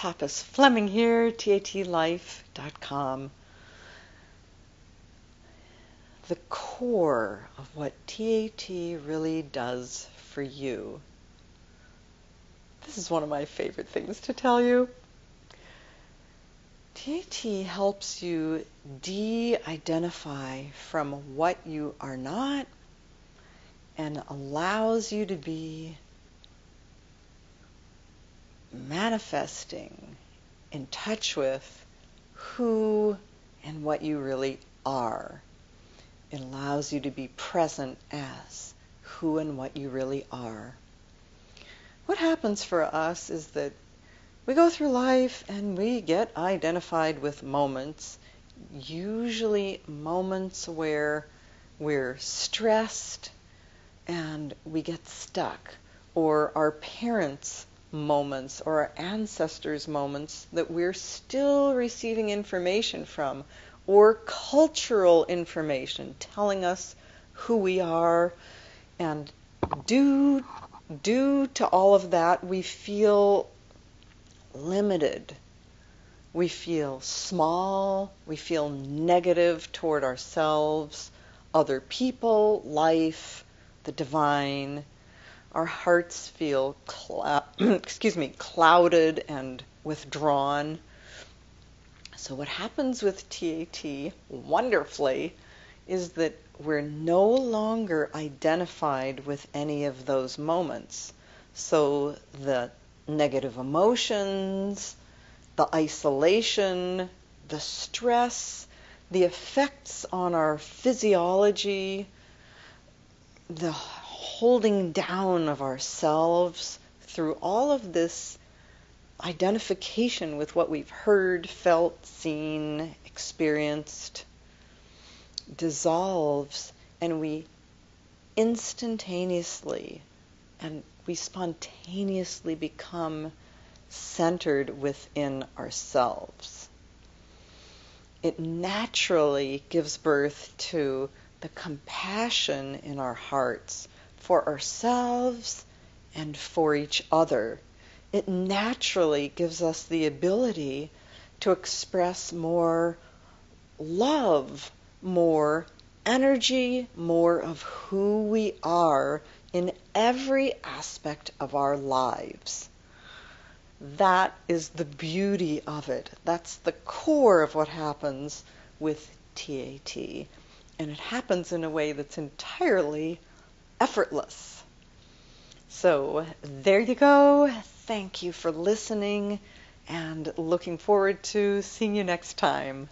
Tapas Fleming here, tatlife.com. The core of what TAT really does for you. This is one of my favorite things to tell you. TAT helps you de-identify from what you are not and allows you to be manifesting, in touch with who and what you really are. It allows you to be present as who and what you really are. What happens for us is that we go through life and we get identified with moments, usually moments where we're stressed and we get stuck, or our parents' moments or our ancestors' moments that we're still receiving information from, or cultural information telling us who we are. And due to all of that, we feel limited. We feel small. We feel negative toward ourselves, other people, life, the divine. Our hearts feel clouded and withdrawn. So what happens with TAT, wonderfully, is that we're no longer identified with any of those moments. So the negative emotions, the isolation, the stress, the effects on our physiology, the holding down of ourselves through all of this identification with what we've heard, felt, seen, experienced, dissolves, and we instantaneously and we spontaneously become centered within ourselves. It naturally gives birth to the compassion in our hearts for ourselves and for each other. It naturally gives us the ability to express more love, more energy, more of who we are in every aspect of our lives. That is the beauty of it. That's the core of what happens with TAT. And it happens in a way that's entirely effortless. So there you go. Thank you for listening, and looking forward to seeing you next time.